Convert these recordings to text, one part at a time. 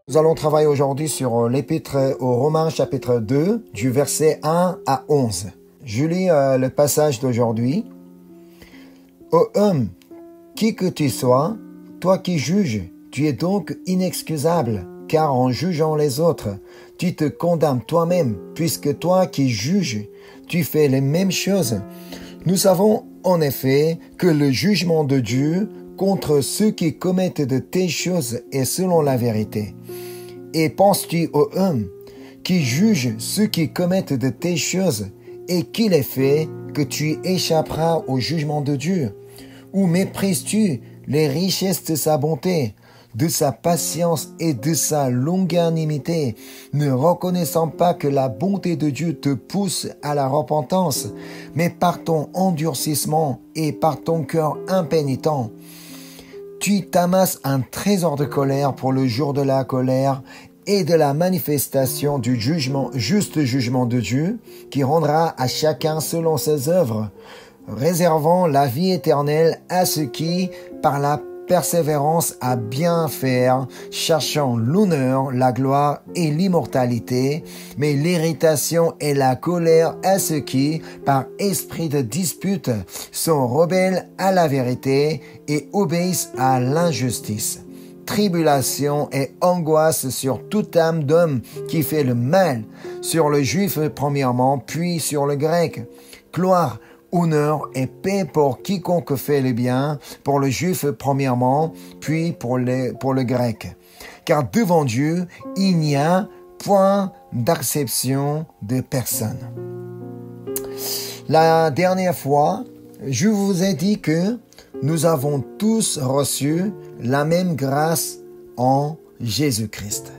Nous allons travailler aujourd'hui sur l'épître aux Romains chapitre 2 du verset 1 à 11. Je lis le passage d'aujourd'hui. Ô homme, qui que tu sois, toi qui juges, tu es donc inexcusable, car en jugeant les autres, tu te condamnes toi-même, puisque toi qui juges, tu fais les mêmes choses. Nous savons en effet que le jugement de Dieu contre ceux qui commettent de telles choses est selon la vérité. Et penses-tu aux hommes qui jugent ceux qui commettent de telles choses et qui les fait que tu échapperas au jugement de Dieu? Ou méprises-tu les richesses de sa bonté, de sa patience et de sa longanimité, ne reconnaissant pas que la bonté de Dieu te pousse à la repentance, mais par ton endurcissement et par ton cœur impénitent, tu t'amasses un trésor de colère pour le jour de la colère et de la manifestation du juste jugement de Dieu, qui rendra à chacun selon ses œuvres, réservant la vie éternelle à ceux qui, par la persévérance à bien faire, cherchant l'honneur, la gloire et l'immortalité, mais l'irritation et la colère à ceux qui, par esprit de dispute, sont rebelles à la vérité et obéissent à l'injustice. Tribulation et angoisse sur toute âme d'homme qui fait le mal, sur le juif premièrement, puis sur le grec. Gloire, honneur et paix pour quiconque fait le bien, pour le juif premièrement, puis pour le grec. Car devant Dieu, il n'y a point d'acception de personne. La dernière fois, je vous ai dit que nous avons tous reçu la même grâce en Jésus-Christ.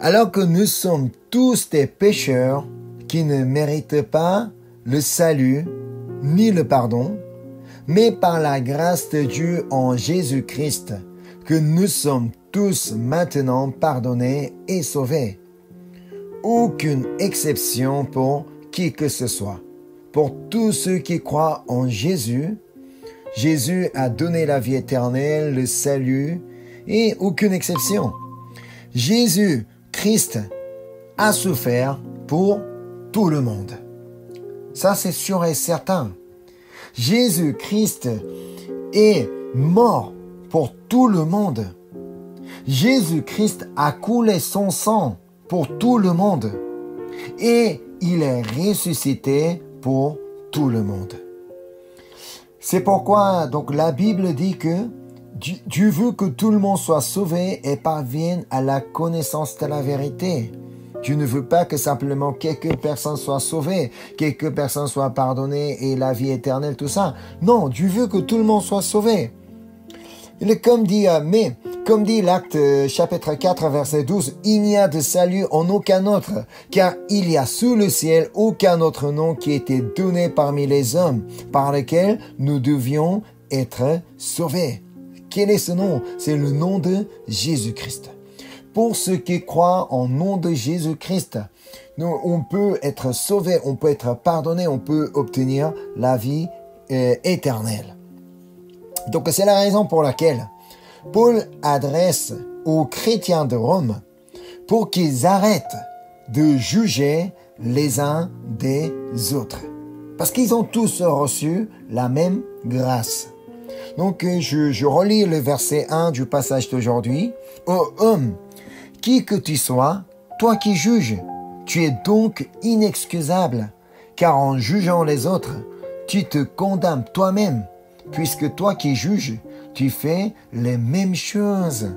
Alors que nous sommes tous des pécheurs qui ne méritent pas le salut ni le pardon, mais par la grâce de Dieu en Jésus-Christ, que nous sommes tous maintenant pardonnés et sauvés. Aucune exception pour qui que ce soit. Pour tous ceux qui croient en Jésus, Jésus a donné la vie éternelle, le salut, et aucune exception. Jésus-Christ a souffert pour tout le monde. Ça, c'est sûr et certain. Jésus-Christ est mort pour tout le monde. Jésus-Christ a coulé son sang pour tout le monde. Et il est ressuscité pour tout le monde. C'est pourquoi donc la Bible dit que Dieu veut que tout le monde soit sauvé et parvienne à la connaissance de la vérité. Dieu ne veut pas que simplement quelques personnes soient sauvées, quelques personnes soient pardonnées et la vie éternelle, tout ça. Non, Dieu veut que tout le monde soit sauvé. Comme dit l'Acte chapitre 4 verset 12, il n'y a de salut en aucun autre, car il y a sous le ciel aucun autre nom qui ait été donné parmi les hommes, par lequel nous devions être sauvés. Quel est ce nom? C'est le nom de Jésus-Christ. Pour ceux qui croient en nom de Jésus-Christ, on peut être sauvé, on peut être pardonné, on peut obtenir la vie éternelle. Donc c'est la raison pour laquelle Paul adresse aux chrétiens de Rome pour qu'ils arrêtent de juger les uns des autres. Parce qu'ils ont tous reçu la même grâce. Donc je relis le verset 1 du passage d'aujourd'hui. Ô homme, qui que tu sois, toi qui juges, tu es donc inexcusable, car en jugeant les autres, tu te condamnes toi-même, puisque toi qui juges, tu fais les mêmes choses.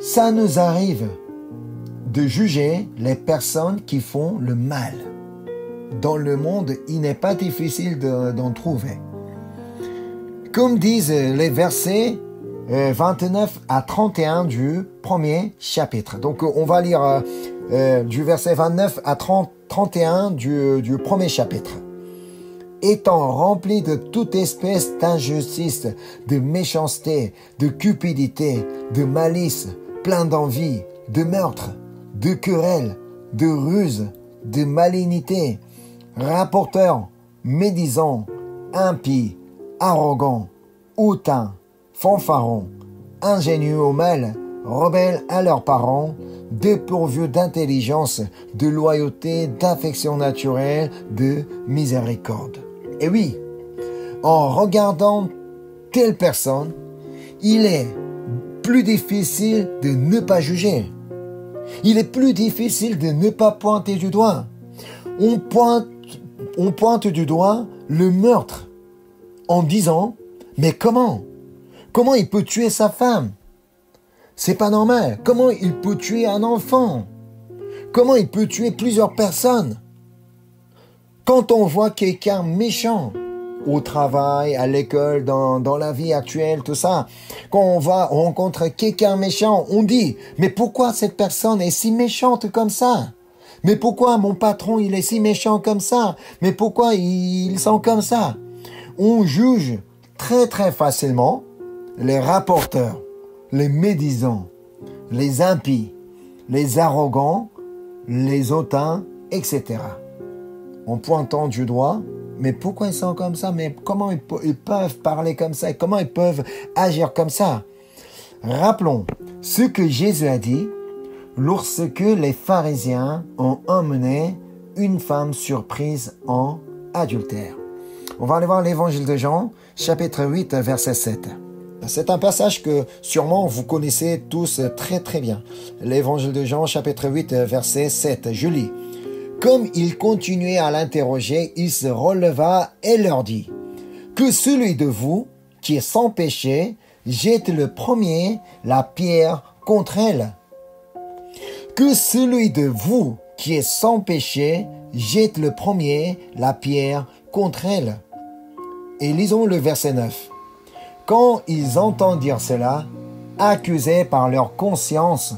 Ça nous arrive de juger les personnes qui font le mal. Dans le monde, il n'est pas difficile d'en trouver. Comme disent les versets 29 à 31 du premier chapitre. Donc on va lire du verset 29 à 31 du premier chapitre. Étant rempli de toute espèce d'injustice, de méchanceté, de cupidité, de malice, plein d'envie, de meurtre, de querelle, de ruse, de malignité, rapporteur, médisant, impie, arrogant, hautain, fanfaron, ingénieux au mal, rebelles à leurs parents, dépourvus d'intelligence, de loyauté, d'affection naturelle, de miséricorde. Et oui, en regardant telle personne, il est plus difficile de ne pas juger. Il est plus difficile de ne pas pointer du doigt. On pointe du doigt le meurtre en disant « Mais comment? Comment il peut tuer sa femme? C'est pas normal. Comment il peut tuer un enfant? Comment il peut tuer plusieurs personnes? » Quand on voit quelqu'un méchant au travail, à l'école, dans la vie actuelle, tout ça, quand on va rencontrer quelqu'un méchant, on dit « Mais pourquoi cette personne est si méchante comme ça? Mais pourquoi mon patron il est si méchant comme ça? Mais pourquoi ils sont comme ça? » On juge très très facilement les rapporteurs, les médisants, les impies, les arrogants, les hautains, etc. En pointant du doigt, mais pourquoi ils sont comme ça? Mais comment ils peuvent parler comme ça? Comment ils peuvent agir comme ça? Rappelons ce que Jésus a dit lorsque les pharisiens ont emmené une femme surprise en adultère. On va aller voir l'évangile de Jean, chapitre 8, verset 7. C'est un passage que sûrement vous connaissez tous très très bien. L'évangile de Jean, chapitre 8, verset 7. Je lis. Comme il continuait à l'interroger, il se releva et leur dit, « Que celui de vous qui est sans péché jette le premier la pierre contre elle. » Que celui de vous qui est sans péché jette le premier la pierre contre elle. Et lisons le verset 9. Quand ils entendirent cela, accusés par leur conscience,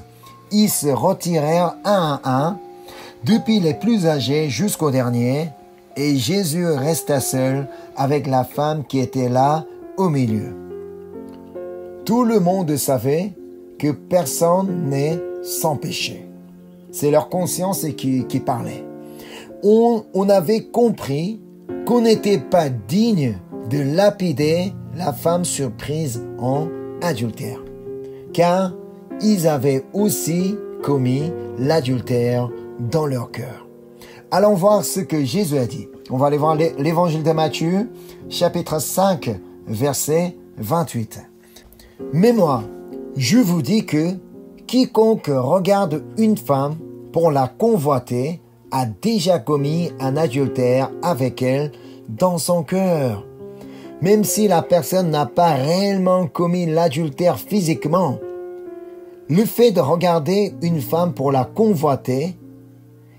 ils se retirèrent un à un, depuis les plus âgés jusqu'au dernier, et Jésus resta seul avec la femme qui était là au milieu. Tout le monde savait que personne n'est sans péché. C'est leur conscience qui parlait. On avait compris qu'on n'était pas digne de lapider la femme surprise en adultère, car ils avaient aussi commis l'adultère dans leur cœur. Allons voir ce que Jésus a dit. On va aller voir l'évangile de Matthieu, chapitre 5, verset 28. Mais moi, je vous dis que quiconque regarde une femme pour la convoiter a déjà commis un adultère avec elle dans son cœur. Même si la personne n'a pas réellement commis l'adultère physiquement, le fait de regarder une femme pour la convoiter,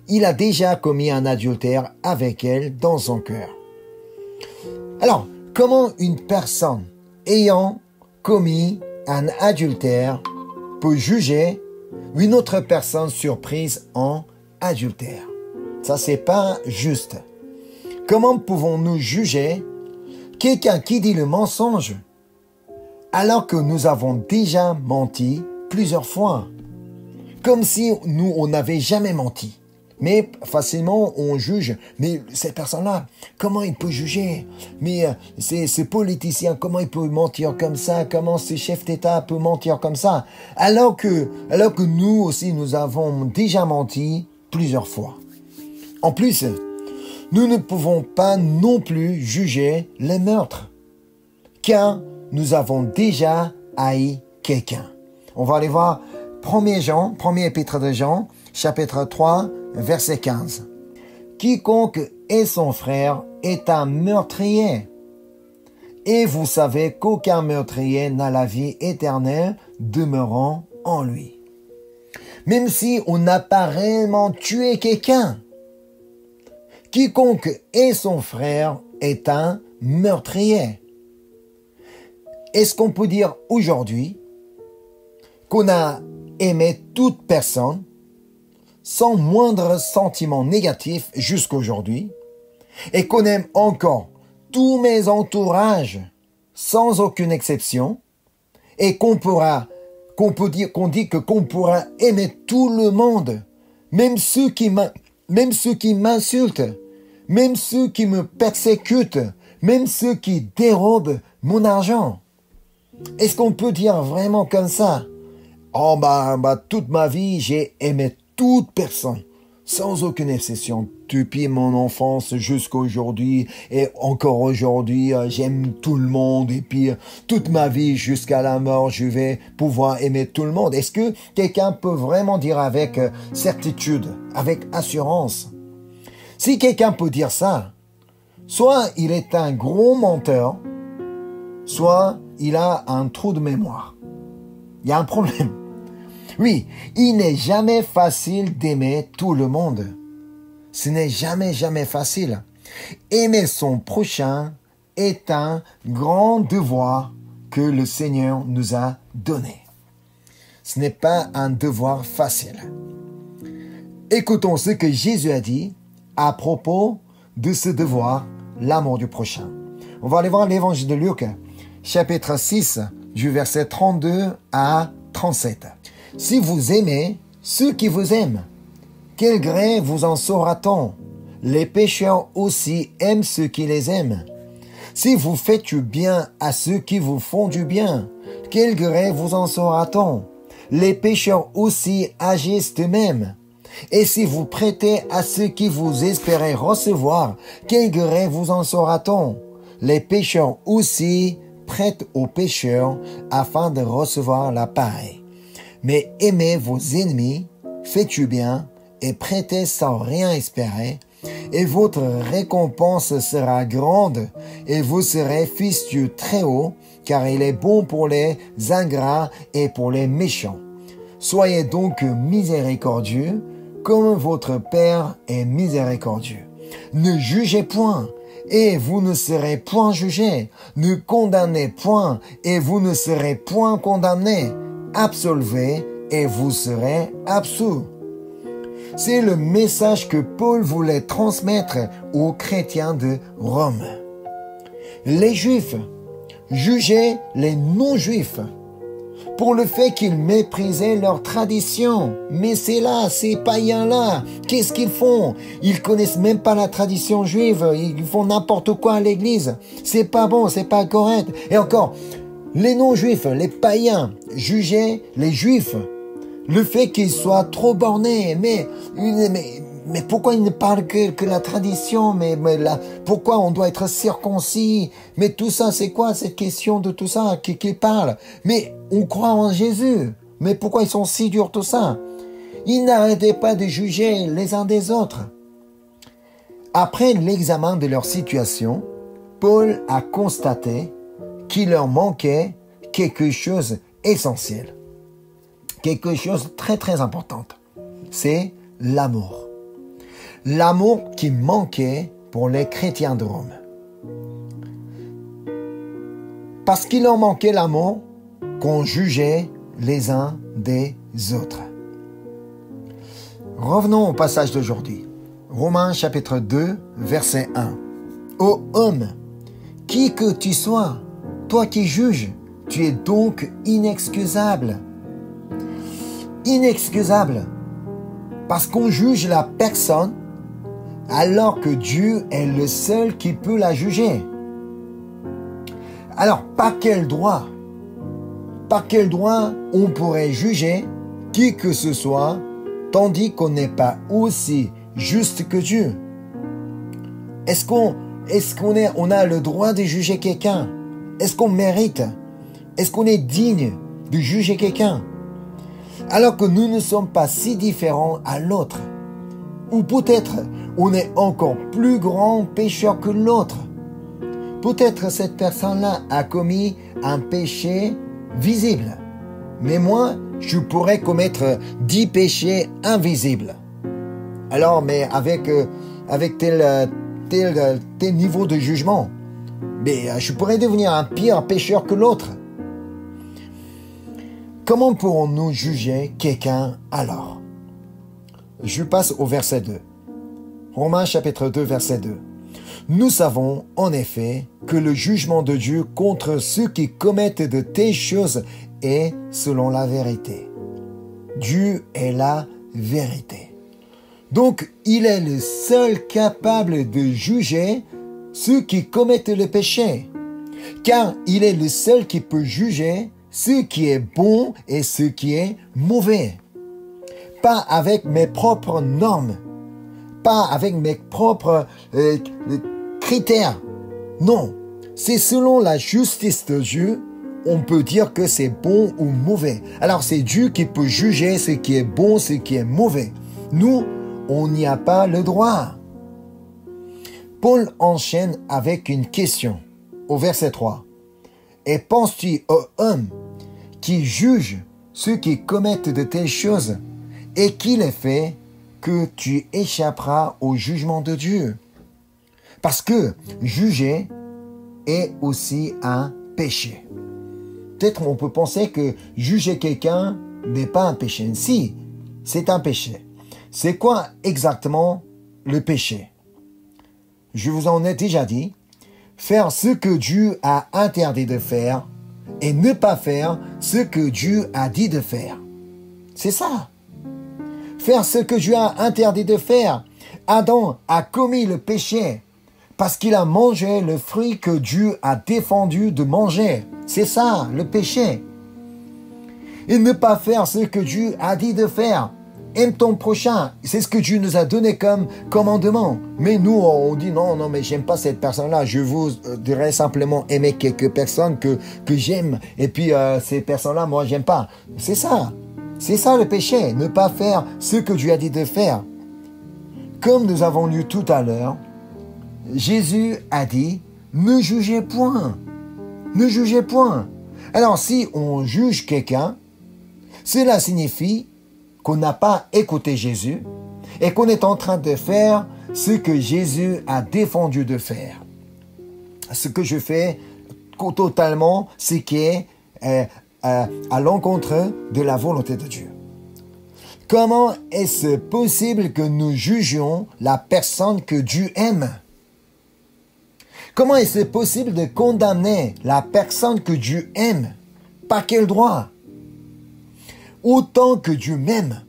il a déjà commis un adultère avec elle dans son cœur. Alors, comment une personne ayant commis un adultère peut juger une autre personne surprise en adultère? Ça, c'est pas juste. Comment pouvons-nous juger quelqu'un qui dit le mensonge alors que nous avons déjà menti plusieurs fois? Comme si nous, on n'avait jamais menti. Mais facilement, on juge. Mais cette personne-là, comment il peut juger? Mais ce politicien, comment il peut mentir comme ça? Comment ce chef d'État peut mentir comme ça? Alors que nous aussi, nous avons déjà menti plusieurs fois. En plus, nous ne pouvons pas non plus juger les meurtres, car nous avons déjà haï quelqu'un. On va aller voir 1er Jean, premier épître de Jean, chapitre 3, verset 15. Quiconque est son frère est un meurtrier. Et vous savez qu'aucun meurtrier n'a la vie éternelle demeurant en lui. Même si on n'a pas réellement tué quelqu'un, quiconque est son frère est un meurtrier. Est-ce qu'on peut dire aujourd'hui qu'on a aimé toute personne sans moindre sentiment négatif jusqu'aujourd'hui et qu'on aime encore tous mes entourages sans aucune exception et qu'on pourra aimer tout le monde, même ceux qui m'insultent, même ceux qui me persécutent, même ceux qui dérobent mon argent. Est-ce qu'on peut dire vraiment comme ça? Oh toute ma vie, j'ai aimé toute personne, sans aucune exception. Depuis mon enfance jusqu'à aujourd'hui et encore aujourd'hui, j'aime tout le monde et puis toute ma vie jusqu'à la mort, je vais pouvoir aimer tout le monde. Est-ce que quelqu'un peut vraiment dire avec certitude, avec assurance? Si quelqu'un peut dire ça, soit il est un gros menteur, soit il a un trou de mémoire. Il y a un problème. Oui, il n'est jamais facile d'aimer tout le monde. Ce n'est jamais facile. Aimer son prochain est un grand devoir que le Seigneur nous a donné. Ce n'est pas un devoir facile. Écoutons ce que Jésus a dit à propos de ce devoir, l'amour du prochain. On va aller voir l'évangile de Luc, chapitre 6, du verset 32 à 37. Si vous aimez ceux qui vous aiment, quel gré vous en saura-t-on? Les pécheurs aussi aiment ceux qui les aiment. Si vous faites du bien à ceux qui vous font du bien, quel gré vous en saura-t-on? Les pécheurs aussi agissent de même. Et si vous prêtez à ceux qui vous espérez recevoir, quel gré vous en saura-t-on? Les pécheurs aussi prêtent aux pécheurs afin de recevoir la paille. Mais aimez vos ennemis, faites du bien et prêtez sans rien espérer, et votre récompense sera grande, et vous serez fils du Très-Haut, car il est bon pour les ingrats et pour les méchants. Soyez donc miséricordieux, comme votre Père est miséricordieux. Ne jugez point, et vous ne serez point jugés. Ne condamnez point, et vous ne serez point condamnés. Absolvez, et vous serez absous. C'est le message que Paul voulait transmettre aux chrétiens de Rome. Les Juifs jugeaient les non-Juifs pour le fait qu'ils méprisaient leur tradition. Mais c'est là, ces païens-là, qu'est-ce qu'ils font? Ils connaissent même pas la tradition juive, ils font n'importe quoi à l'église. C'est pas bon, c'est pas correct. Et encore, les non-juifs, les païens, jugeaient les juifs. Le fait qu'ils soient trop bornés, mais pourquoi ils ne parlent que la tradition, pourquoi on doit être circoncis? Mais tout ça, c'est quoi cette question de tout ça qu'ils parlent? Mais on croit en Jésus. Mais pourquoi ils sont si durs tout ça? Ils n'arrêtaient pas de juger les uns des autres. Après l'examen de leur situation, Paul a constaté qu'il leur manquait quelque chose d'essentiel. Quelque chose de très important. C'est l'amour. L'amour qui manquait pour les chrétiens de Rome. Parce qu'il leur manquait l'amour qu'on jugeait les uns des autres. Revenons au passage d'aujourd'hui. Romains chapitre 2, verset 1. Ô homme, qui que tu sois, toi qui juges, tu es donc inexcusable. Inexcusable. Parce qu'on juge la personne alors que Dieu est le seul qui peut la juger. Alors, par quel droit on pourrait juger qui que ce soit, tandis qu'on n'est pas aussi juste que Dieu? Est-ce qu'on a le droit de juger quelqu'un? Est-ce qu'on mérite? Est-ce qu'on est digne de juger quelqu'un? Alors que nous ne sommes pas si différents à l'autre. Ou peut-être on est encore plus grand pécheur que l'autre. Peut-être cette personne-là a commis un péché visible. Mais moi, je pourrais commettre 10 péchés invisibles. Alors, mais avec tel niveau de jugement, mais je pourrais devenir un pire pécheur que l'autre. Comment pourrons-nous juger quelqu'un alors? Je passe au verset 2. Romains chapitre 2, verset 2. Nous savons, en effet, que le jugement de Dieu contre ceux qui commettent de telles choses est selon la vérité. Dieu est la vérité. Donc, il est le seul capable de juger ceux qui commettent le péché. Car il est le seul qui peut juger ce qui est bon et ce qui est mauvais. Pas avec mes propres normes, pas avec mes propres critères. Non, c'est selon la justice de Dieu, on peut dire que c'est bon ou mauvais. Alors c'est Dieu qui peut juger ce qui est bon, ce qui est mauvais. Nous, on n'y a pas le droit. Paul enchaîne avec une question au verset 3. Et penses-tu aux hommes qui jugent ceux qui commettent de telles choses et qui les fait que tu échapperas au jugement de Dieu? Parce que juger est aussi un péché. Peut-être on peut penser que juger quelqu'un n'est pas un péché. Si, c'est un péché. C'est quoi exactement le péché? Je vous en ai déjà dit. Faire ce que Dieu a interdit de faire et ne pas faire ce que Dieu a dit de faire. C'est ça. Faire ce que Dieu a interdit de faire. Adam a commis le péché parce qu'il a mangé le fruit que Dieu a défendu de manger. C'est ça, le péché. Et ne pas faire ce que Dieu a dit de faire. Aime ton prochain. C'est ce que Dieu nous a donné comme commandement. Mais nous, on dit non, mais j'aime pas cette personne-là. Je vous dirais simplement aimer quelques personnes que j'aime. Et puis, ces personnes-là, moi, j'aime pas. C'est ça. C'est ça le péché. Ne pas faire ce que Dieu a dit de faire. Comme nous avons lu tout à l'heure, Jésus a dit, ne jugez point. Ne jugez point. Alors, si on juge quelqu'un, cela signifie qu'on n'a pas écouté Jésus et qu'on est en train de faire ce que Jésus a défendu de faire. Ce que je fais totalement, ce qui est à l'encontre de la volonté de Dieu. Comment est-ce possible que nous jugions la personne que Dieu aime? Comment est-ce possible de condamner la personne que Dieu aime? Par quel droit? Autant que Dieu m'aime,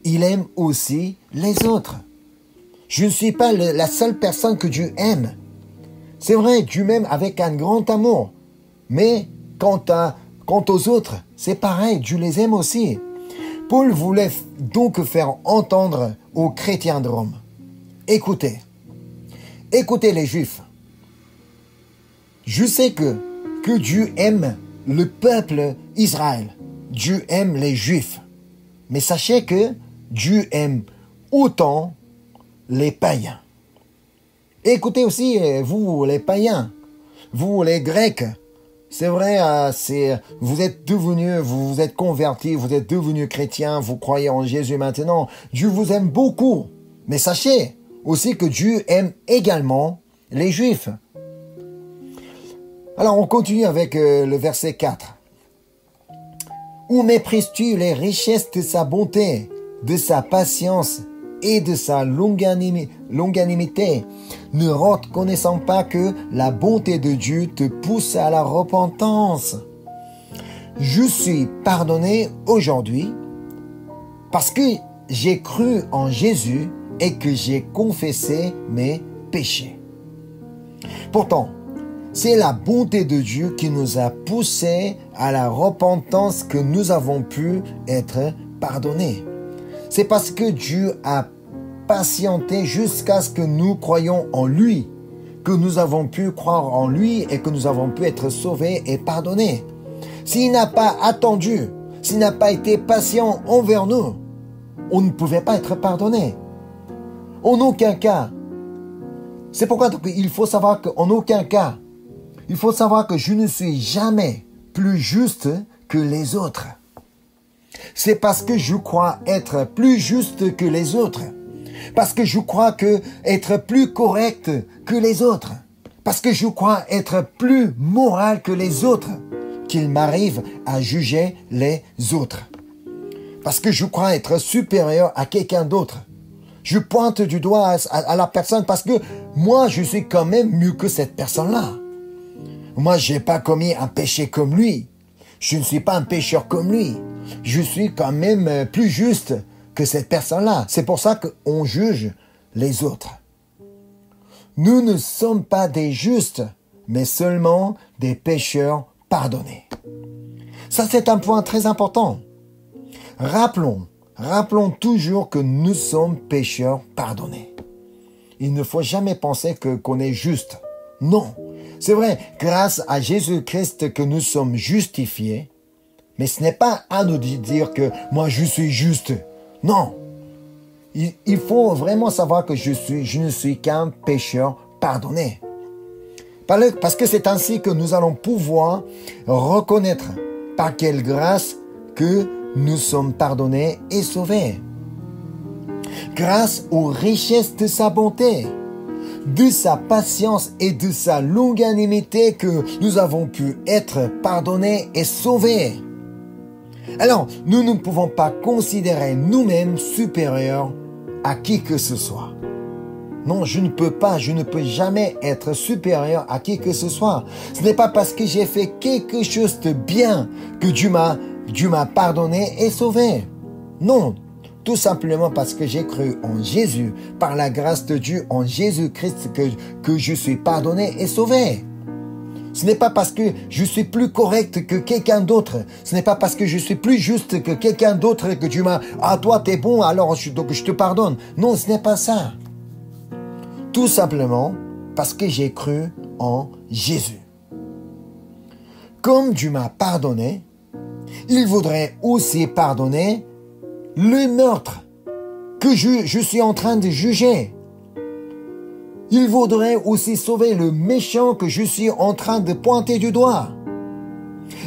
il aime aussi les autres. Je ne suis pas la seule personne que Dieu aime. C'est vrai, Dieu m'aime avec un grand amour. Mais quant aux autres, c'est pareil, Dieu les aime aussi. Paul voulait donc faire entendre aux chrétiens de Rome. Écoutez les Juifs. Je sais que Dieu aime le peuple Israël. Dieu aime les Juifs. Mais sachez que Dieu aime autant les païens. Écoutez aussi, vous les païens, vous les Grecs. C'est vrai, vous vous êtes convertis, vous êtes devenus chrétiens, vous croyez en Jésus maintenant. Dieu vous aime beaucoup. Mais sachez aussi que Dieu aime également les Juifs. Alors on continue avec le verset 4. Où méprises-tu les richesses de sa bonté, de sa patience et de sa longanimité, ne reconnaissant pas que la bonté de Dieu te pousse à la repentance? Je suis pardonné aujourd'hui parce que j'ai cru en Jésus et que j'ai confessé mes péchés. Pourtant, c'est la bonté de Dieu qui nous a poussés à la repentance que nous avons pu être pardonnés. C'est parce que Dieu a patienté jusqu'à ce que nous croyions en lui, que nous avons pu croire en lui et que nous avons pu être sauvés et pardonnés. S'il n'a pas attendu, s'il n'a pas été patient envers nous, on ne pouvait pas être pardonné. En aucun cas. C'est pourquoi il faut savoir qu'en aucun cas, il faut savoir que je ne suis jamais plus juste que les autres. C'est parce que je crois être plus juste que les autres. Parce que je crois être plus correct que les autres. Parce que je crois être plus moral que les autres qu'il m'arrive à juger les autres. Parce que je crois être supérieur à quelqu'un d'autre. Je pointe du doigt à la personne parce que moi, je suis quand même mieux que cette personne-là. Moi, j'ai pas commis un péché comme lui. Je ne suis pas un pécheur comme lui. Je suis quand même plus juste que cette personne-là. C'est pour ça qu'on juge les autres. Nous ne sommes pas des justes, mais seulement des pécheurs pardonnés. Ça, c'est un point très important. Rappelons toujours que nous sommes pécheurs pardonnés. Il ne faut jamais penser qu'on est juste. Non. C'est vrai, grâce à Jésus-Christ que nous sommes justifiés, mais ce n'est pas à nous de dire que moi je suis juste. Non. Il faut vraiment savoir que je ne suis qu'un pécheur pardonné. Parce que c'est ainsi que nous allons pouvoir reconnaître par quelle grâce que nous sommes pardonnés et sauvés. Grâce aux richesses de sa bonté, de sa patience et de sa longanimité que nous avons pu être pardonnés et sauvés. Alors, nous ne pouvons pas considérer nous-mêmes supérieurs à qui que ce soit. Non, je ne peux jamais être supérieur à qui que ce soit. Ce n'est pas parce que j'ai fait quelque chose de bien que Dieu m'a pardonné et sauvé. Non, tout simplement parce que j'ai cru en Jésus, par la grâce de Dieu, en Jésus-Christ, que je suis pardonné et sauvé. Ce n'est pas parce que je suis plus correct que quelqu'un d'autre. Ce n'est pas parce que je suis plus juste que quelqu'un d'autre que Dieu toi t'es bon, alors donc je te pardonne. Non, ce n'est pas ça. Tout simplement parce que j'ai cru en Jésus. Comme Dieu m'a pardonné, il voudrait aussi pardonner le meurtre que je suis en train de juger. Il voudrait aussi sauver le méchant que je suis en train de pointer du doigt.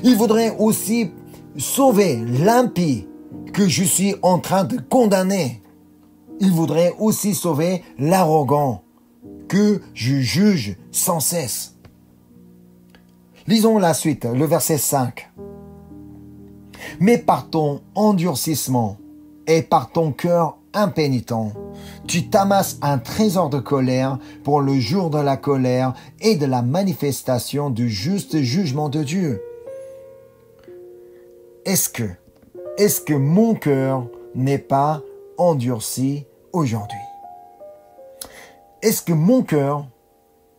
Il voudrait aussi sauver l'impie que je suis en train de condamner. Il voudrait aussi sauver l'arrogant que je juge sans cesse. Lisons la suite, le verset 5. Mais par ton endurcissement et par ton cœur impénitent, tu t'amasses un trésor de colère pour le jour de la colère et de la manifestation du juste jugement de Dieu. Est-ce que mon cœur n'est pas endurci aujourd'hui? Est-ce que mon cœur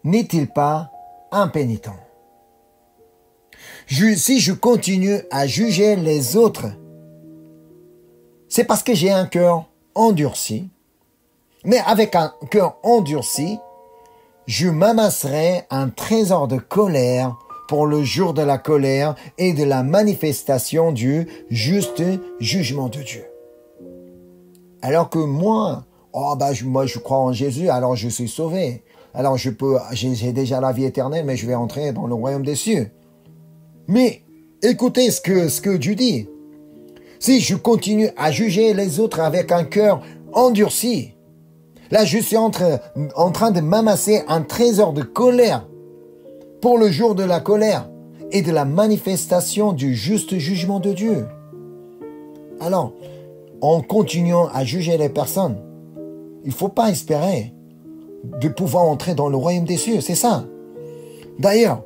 n'est-il pas impénitent? Si je continue à juger les autres, c'est parce que j'ai un cœur endurci. Mais avec un cœur endurci, je m'amasserai un trésor de colère pour le jour de la colère et de la manifestation du juste jugement de Dieu. Alors que moi je crois en Jésus, alors je suis sauvé. Alors j'ai déjà la vie éternelle, mais je vais entrer dans le royaume des cieux. Mais écoutez ce que Dieu dit. Si je continue à juger les autres avec un cœur endurci, là je suis en train de m'amasser un trésor de colère pour le jour de la colère et de la manifestation du juste jugement de Dieu. Alors, en continuant à juger les personnes, il ne faut pas espérer de pouvoir entrer dans le royaume des cieux, c'est ça. D'ailleurs,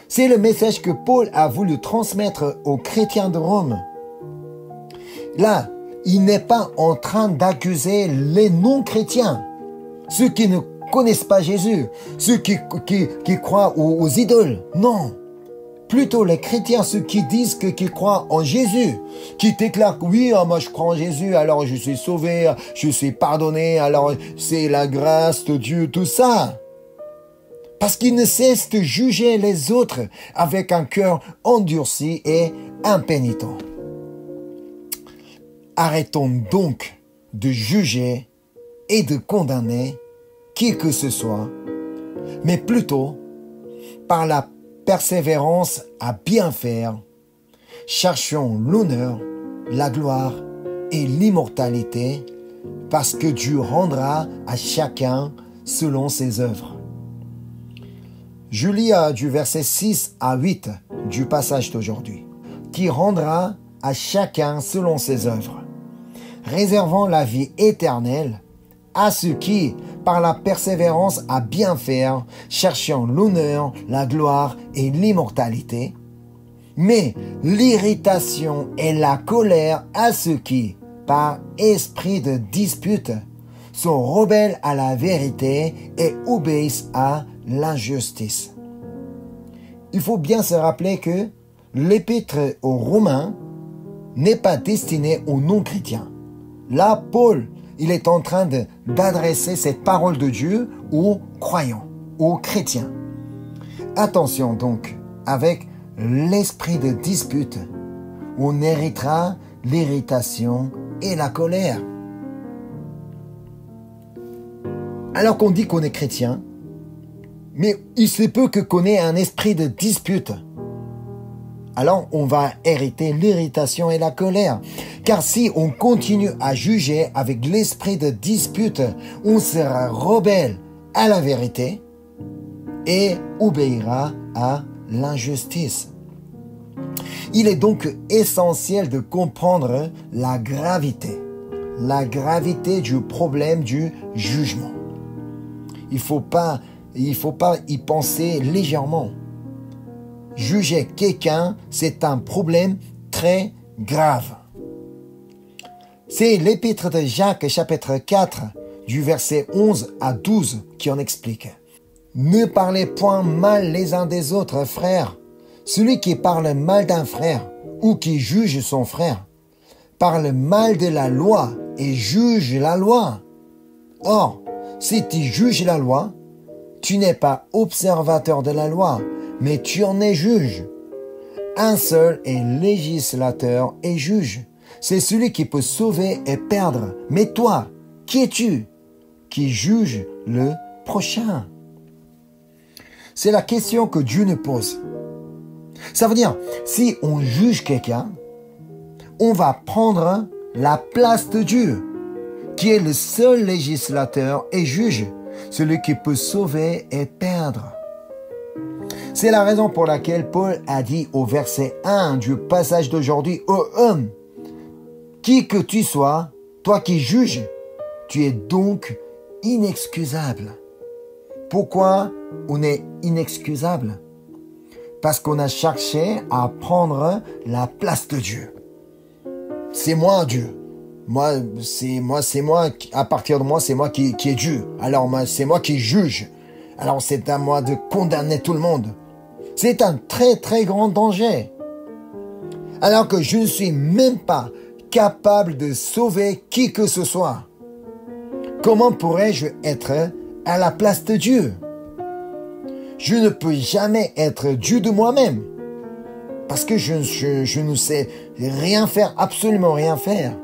c'est le message que Paul a voulu transmettre aux chrétiens de Rome. Là, il n'est pas en train d'accuser les non-chrétiens, ceux qui ne connaissent pas Jésus, ceux qui croient aux idoles. Non, plutôt les chrétiens, ceux qui disent qu'ils croient en Jésus, qui déclarent que oui, moi je crois en Jésus, alors je suis sauvé, je suis pardonné, alors c'est la grâce de Dieu, tout ça. Parce qu'ils ne cessent de juger les autres avec un cœur endurci et impénitent. Arrêtons donc de juger et de condamner qui que ce soit, mais plutôt, par la persévérance à bien faire, cherchons l'honneur, la gloire et l'immortalité, parce que Dieu rendra à chacun selon ses œuvres. Je lis du verset 6 à 8 du passage d'aujourd'hui, qui rendra à chacun selon ses œuvres, réservant la vie éternelle à ceux qui, par la persévérance à bien faire, cherchant l'honneur, la gloire et l'immortalité, mais l'irritation et la colère à ceux qui, par esprit de dispute, sont rebelles à la vérité et obéissent à l'injustice. Il faut bien se rappeler que l'épître aux Romains n'est pas destinée aux non-chrétiens. Là, Paul, il est en train d'adresser cette parole de Dieu aux croyants, aux chrétiens. Attention donc, avec l'esprit de dispute, on héritera l'irritation et la colère. Alors qu'on dit qu'on est chrétien, mais il se peut qu'on ait un esprit de dispute. Alors on va hériter l'irritation et la colère. Car si on continue à juger avec l'esprit de dispute, on sera rebelle à la vérité et obéira à l'injustice. Il est donc essentiel de comprendre la gravité du problème du jugement. Il faut pas y penser légèrement. Juger quelqu'un, c'est un problème très grave. C'est l'épître de Jacques, chapitre 4, du verset 11 à 12, qui en explique. Ne parlez point mal les uns des autres, frères. Celui qui parle mal d'un frère ou qui juge son frère parle mal de la loi et juge la loi. Or, si tu juges la loi, tu n'es pas observateur de la loi, mais tu en es juge. Un seul est législateur et juge. C'est celui qui peut sauver et perdre. Mais toi, qui es-tu qui juge le prochain? C'est la question que Dieu nous pose. Ça veut dire, si on juge quelqu'un, on va prendre la place de Dieu, qui est le seul législateur et juge, celui qui peut sauver et perdre. C'est la raison pour laquelle Paul a dit au verset 1 du passage d'aujourd'hui, « Ô homme, qui que tu sois, toi qui juges, tu es donc inexcusable. » Pourquoi on est inexcusable? Parce qu'on a cherché à prendre la place de Dieu. C'est moi Dieu. À partir de moi, c'est moi qui est Dieu. Alors, c'est moi qui juge. Alors, c'est à moi de condamner tout le monde. C'est un très, très grand danger. Alors que je ne suis même pas capable de sauver qui que ce soit. Comment pourrais-je être à la place de Dieu? Je ne peux jamais être Dieu de moi-même. Parce que je ne sais rien faire, absolument rien faire.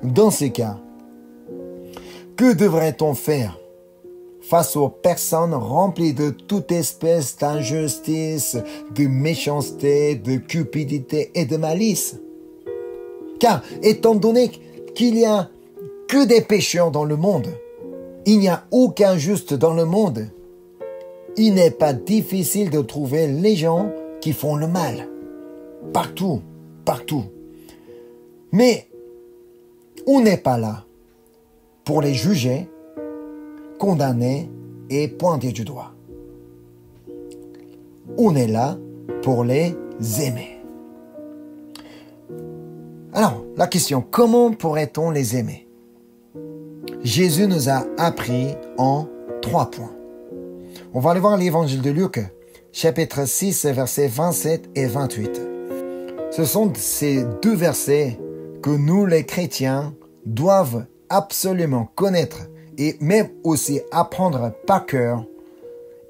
Dans ces cas, que devrait-on faire face aux personnes remplies de toute espèce d'injustice, de méchanceté, de cupidité et de malice? Car étant donné qu'il n'y a que des pécheurs dans le monde, il n'y a aucun juste dans le monde, il n'est pas difficile de trouver les gens qui font le mal. Partout, partout. Mais on n'est pas là pour les juger, condamner et pointer du doigt. On est là pour les aimer. Alors, la question, comment pourrait-on les aimer? Jésus nous a appris en 3 points. On va aller voir l'évangile de Luc, chapitre 6, versets 27 et 28. Ce sont ces 2 versets que nous, les chrétiens, doivent absolument connaître et même aussi apprendre par cœur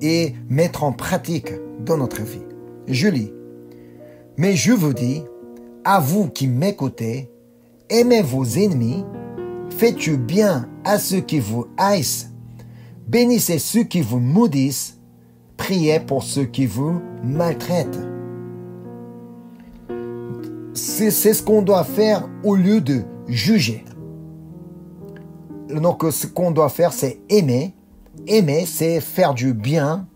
et mettre en pratique dans notre vie. Je lis. « Mais je vous dis, à vous qui m'écoutez, aimez vos ennemis, faites du bien à ceux qui vous haïssent, bénissez ceux qui vous maudissent, priez pour ceux qui vous maltraitent. » C'est ce qu'on doit faire au lieu de juger. Donc, ce qu'on doit faire, c'est aimer. Aimer, c'est faire du bien,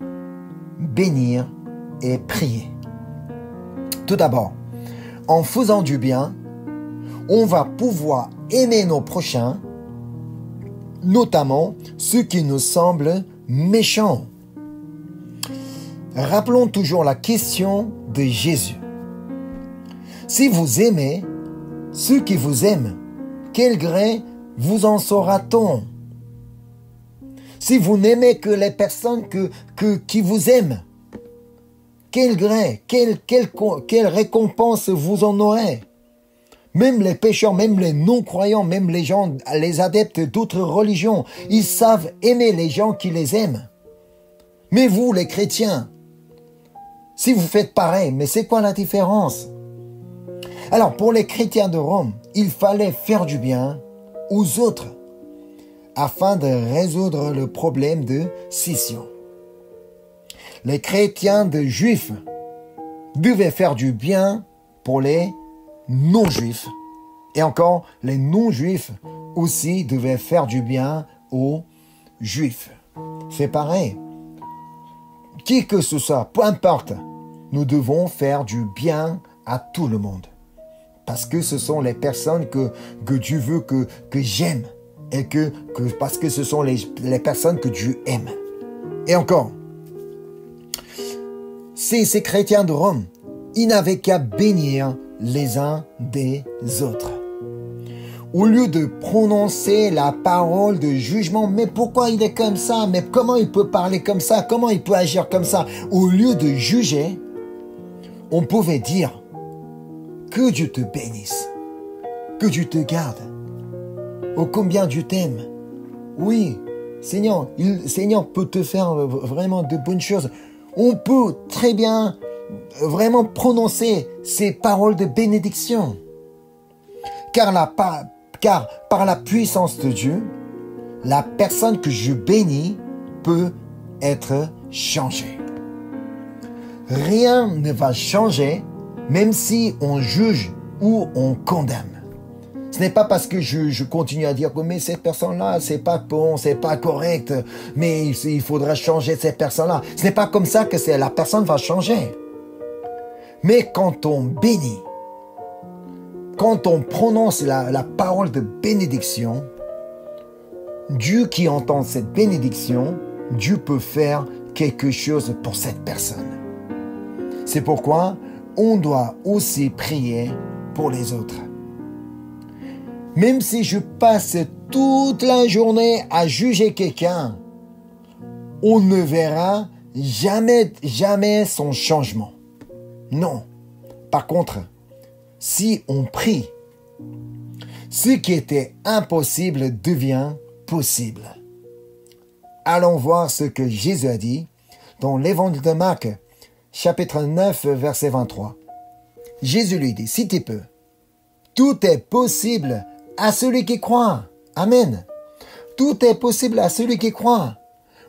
bénir et prier. Tout d'abord, en faisant du bien, on va pouvoir aimer nos prochains, notamment ceux qui nous semblent méchants. Rappelons toujours la question de Jésus. Si vous aimez ceux qui vous aiment, quel gré vous en saura-t-on? Si vous n'aimez que les personnes qui vous aiment, quel gré, quelle récompense vous en aurez? Même les pécheurs, même les non-croyants, même les gens, les adeptes d'autres religions, ils savent aimer les gens qui les aiment. Mais vous, les chrétiens, si vous faites pareil, mais c'est quoi la différence? Alors, pour les chrétiens de Rome, il fallait faire du bien aux autres afin de résoudre le problème de scission. Les chrétiens de juifs devaient faire du bien pour les non-juifs. Et encore, les non-juifs aussi devaient faire du bien aux juifs. C'est pareil. Qui que ce soit, peu importe, nous devons faire du bien à tout le monde. Parce que ce sont les personnes que Dieu veut que j'aime. Et parce que ce sont les personnes que Dieu aime. Et encore, ces chrétiens de Rome, ils n'avaient qu'à bénir les uns des autres. Au lieu de prononcer la parole de jugement, mais pourquoi il est comme ça? Mais comment il peut parler comme ça? Comment il peut agir comme ça? Au lieu de juger, on pouvait dire que Dieu te bénisse, que Dieu te garde. Oh, combien Dieu t'aime. Oui, Seigneur peut te faire vraiment de bonnes choses. On peut très bien vraiment prononcer ces paroles de bénédiction. Car par la puissance de Dieu, la personne que je bénis peut être changée. Rien ne va changer, même si on juge ou on condamne. Ce n'est pas parce que je continue à dire que mais cette personne-là, c'est pas bon, c'est pas correct, mais il faudra changer cette personne-là. Ce n'est pas comme ça que la personne va changer. Mais quand on bénit, quand on prononce la parole de bénédiction, Dieu qui entend cette bénédiction, Dieu peut faire quelque chose pour cette personne. C'est pourquoi on doit aussi prier pour les autres. Même si je passe toute la journée à juger quelqu'un, on ne verra jamais son changement. Non. Par contre, si on prie, ce qui était impossible devient possible. Allons voir ce que Jésus a dit dans l'évangile de Marc, chapitre 9, verset 23. Jésus lui dit, si tu peux, tout est possible à celui qui croit. Amen. Tout est possible à celui qui croit.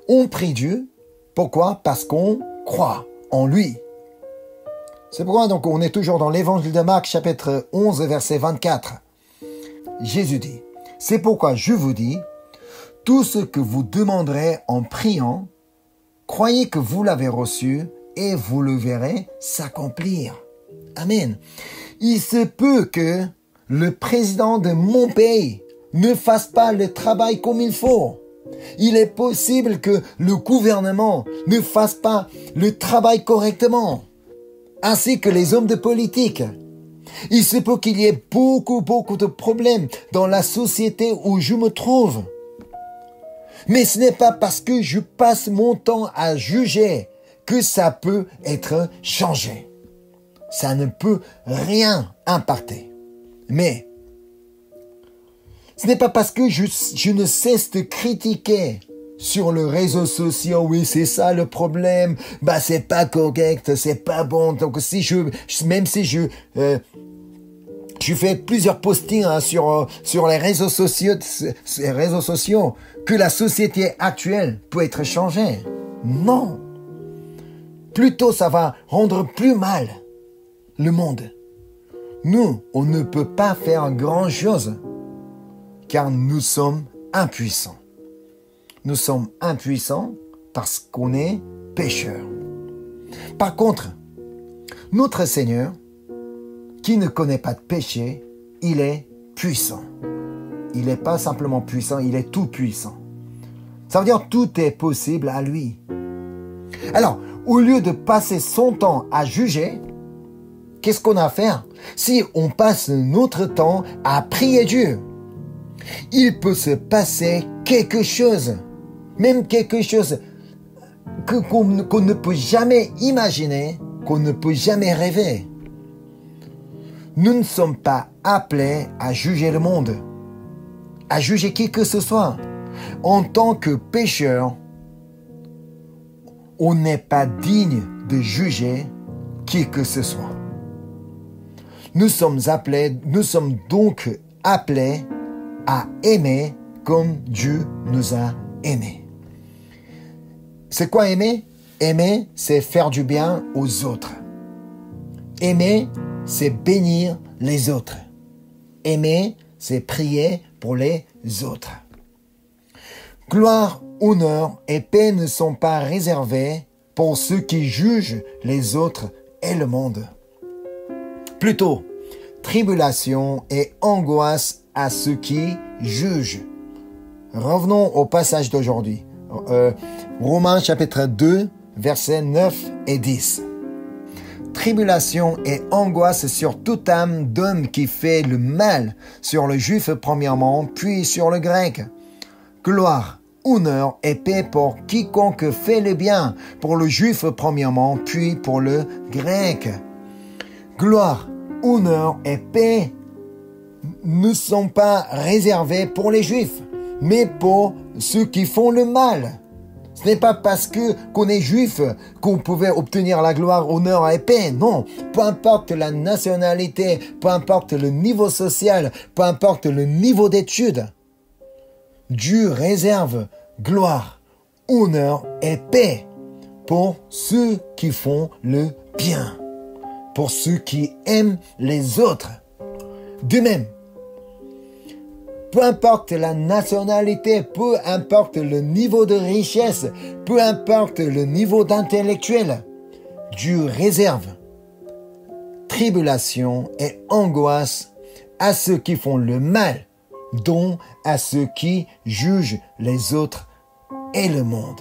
On prie Dieu. Pourquoi? Parce qu'on croit en lui. C'est pourquoi donc on est toujours dans l'évangile de Marc, chapitre 11, verset 24. Jésus dit, c'est pourquoi je vous dis, tout ce que vous demanderez en priant, croyez que vous l'avez reçu et vous le verrez s'accomplir. Amen. Il se peut que le président de mon pays ne fasse pas le travail comme il faut. Il est possible que le gouvernement ne fasse pas le travail correctement, ainsi que les hommes de politique. Il se peut qu'il y ait beaucoup de problèmes dans la société où je me trouve. Mais ce n'est pas parce que je passe mon temps à juger que ça peut être changé. Ça ne peut rien impacter. Mais ce n'est pas parce que je ne cesse de critiquer sur les réseaux sociaux, oui, c'est ça le problème, c'est pas correct, c'est pas bon. Donc même si je fais plusieurs postings sur les réseaux sociaux, que la société actuelle peut être changée. Non. Plutôt, ça va rendre plus mal le monde. Nous, on ne peut pas faire grand-chose, car nous sommes impuissants. Nous sommes impuissants parce qu'on est pécheurs. Par contre, notre Seigneur, qui ne connaît pas de péché, il est puissant. Il n'est pas simplement puissant, il est tout puissant. Ça veut dire tout est possible à lui. Alors, au lieu de passer son temps à juger, qu'est-ce qu'on a à faire? Si on passe notre temps à prier Dieu, il peut se passer quelque chose, même quelque chose qu'on ne peut jamais imaginer, qu'on ne peut jamais rêver. Nous ne sommes pas appelés à juger le monde, à juger qui que ce soit. En tant que pécheurs, on n'est pas digne de juger qui que ce soit. Nous sommes donc appelés à aimer comme Dieu nous a aimés. C'est quoi aimer? Aimer, c'est faire du bien aux autres. Aimer, c'est bénir les autres. Aimer, c'est prier pour les autres. Gloire, honneur et paix ne sont pas réservés pour ceux qui jugent les autres et le monde. Plutôt, tribulation et angoisse à ceux qui jugent. Revenons au passage d'aujourd'hui. Romains chapitre 2, versets 9 et 10. Tribulation et angoisse sur toute âme d'homme qui fait le mal, sur le juif premièrement, puis sur le grec. Gloire, honneur et paix pour quiconque fait le bien, pour le juif premièrement, puis pour le grec. Gloire, honneur et paix ne sont pas réservés pour les juifs, mais pour ceux qui font le mal. Ce n'est pas parce qu'on est juif qu'on pouvait obtenir la gloire, honneur et paix. Non, peu importe la nationalité, peu importe le niveau social, peu importe le niveau d'études. Dieu réserve gloire, honneur et paix pour ceux qui font le bien, pour ceux qui aiment les autres. De même, peu importe la nationalité, peu importe le niveau de richesse, peu importe le niveau d'intellectuel, Dieu réserve tribulation et angoisse à ceux qui font le mal, dont à ceux qui jugent les autres et le monde.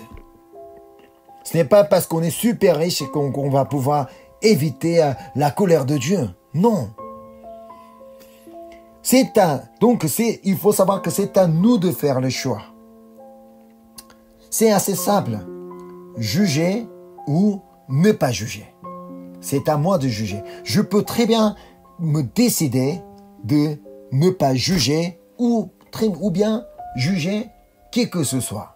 Ce n'est pas parce qu'on est super riche qu'on va pouvoir éviter la colère de Dieu. Non. Il faut savoir que c'est à nous de faire le choix. C'est assez simple. Juger ou ne pas juger. C'est à moi de juger. Je peux très bien me décider de ne pas juger ou bien juger qui que ce soit.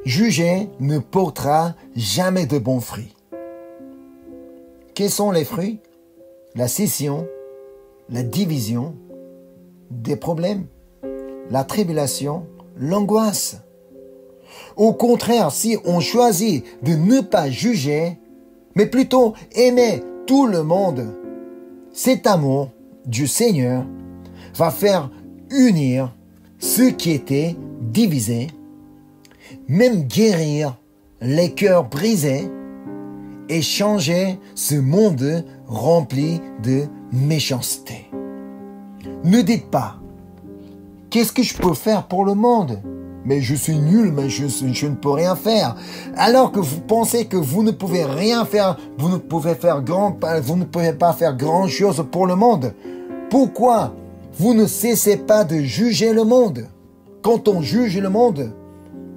Juger ne portera jamais de bons fruits. Quels sont les fruits? La scission, la division, des problèmes, la tribulation, l'angoisse. Au contraire, si on choisit de ne pas juger, mais plutôt aimer tout le monde, cet amour du Seigneur va faire unir ceux qui étaient divisés, même guérir les cœurs brisés et changer ce monde rempli de méchanceté. Ne dites pas, qu'est-ce que je peux faire pour le monde? Mais je suis nul, mais je ne peux rien faire. Alors que vous pensez que vous ne pouvez rien faire, vous ne pouvez pas faire grand chose pour le monde. Pourquoi vous ne cessez pas de juger le monde? Quand on juge le monde,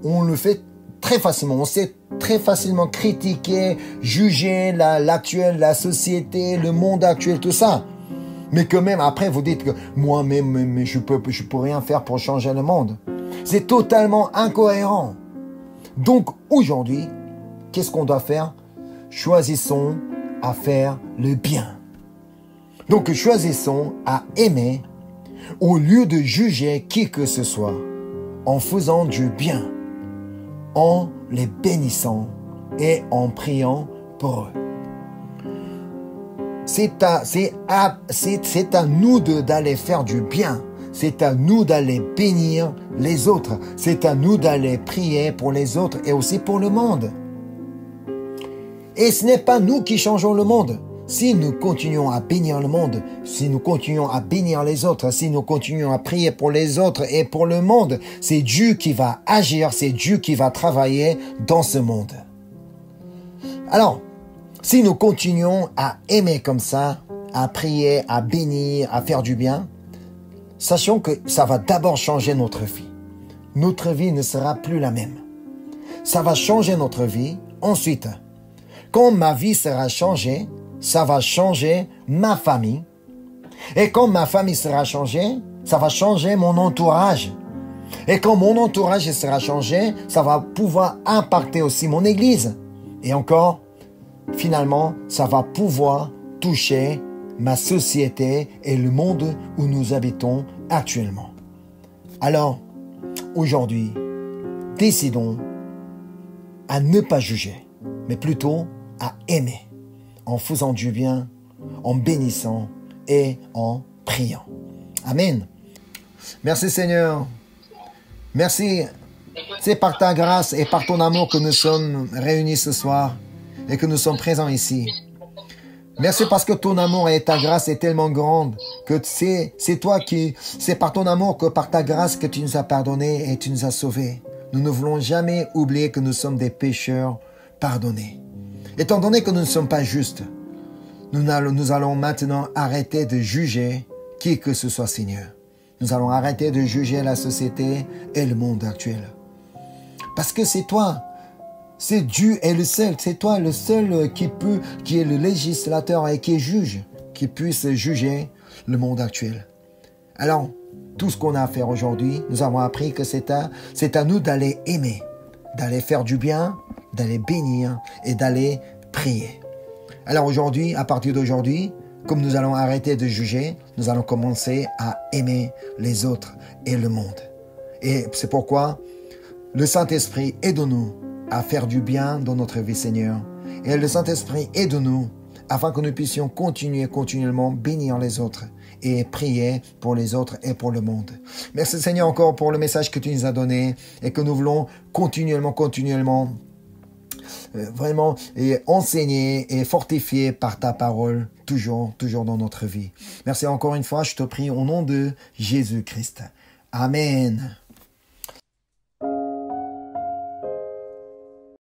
on le fait très facilement. On sait très facilement critiquer, juger la société, le monde actuel, tout ça. Mais quand même, après, vous dites que moi-même, je peux rien faire pour changer le monde. C'est totalement incohérent. Donc, aujourd'hui, qu'est-ce qu'on doit faire? Choisissons à faire le bien. Donc, choisissons à aimer au lieu de juger qui que ce soit, en faisant du bien, en les bénissant et en priant pour eux. C'est à nous d'aller faire du bien. C'est à nous d'aller bénir les autres. C'est à nous d'aller prier pour les autres et aussi pour le monde. Et ce n'est pas nous qui changeons le monde. Si nous continuons à bénir le monde, si nous continuons à bénir les autres, si nous continuons à prier pour les autres et pour le monde, c'est Dieu qui va agir, c'est Dieu qui va travailler dans ce monde. Alors, si nous continuons à aimer comme ça, à prier, à bénir, à faire du bien, sachons que ça va d'abord changer notre vie. Notre vie ne sera plus la même. Ça va changer notre vie. Ensuite, quand ma vie sera changée, ça va changer ma famille. Et quand ma famille sera changée, ça va changer mon entourage. Et quand mon entourage sera changé, ça va pouvoir impacter aussi mon église. Et encore, finalement, ça va pouvoir toucher ma société et le monde où nous habitons actuellement. Alors, aujourd'hui, décidons à ne pas juger, mais plutôt à aimer, en faisant du bien, en bénissant et en priant. Amen. Merci Seigneur. Merci. C'est par ta grâce et par ton amour que nous sommes réunis ce soir et que nous sommes présents ici. Merci parce que ton amour et ta grâce est tellement grande que c'est par ton amour que par ta grâce que tu nous as pardonnés et tu nous as sauvés. Nous ne voulons jamais oublier que nous sommes des pécheurs pardonnés. Étant donné que nous ne sommes pas justes, nous allons maintenant arrêter de juger qui que ce soit, Seigneur. Nous allons arrêter de juger la société et le monde actuel. Parce que c'est toi, c'est Dieu est le seul, c'est toi le seul qui est le législateur et qui est juge, qui puisse juger le monde actuel. Alors, tout ce qu'on a à faire aujourd'hui, nous avons appris que c'est à nous d'aller aimer, d'aller faire du bien, d'aller bénir et d'aller prier. Alors aujourd'hui, à partir d'aujourd'hui, comme nous allons arrêter de juger, nous allons commencer à aimer les autres et le monde. Et c'est pourquoi le Saint-Esprit aide-nous à faire du bien dans notre vie, Seigneur. Et le Saint-Esprit aide-nous afin que nous puissions continuellement bénir les autres et prier pour les autres et pour le monde. Merci Seigneur encore pour le message que tu nous as donné et que nous voulons continuellement vraiment enseigner et fortifier par ta parole toujours dans notre vie. Merci encore une fois, je te prie au nom de Jésus-Christ. Amen.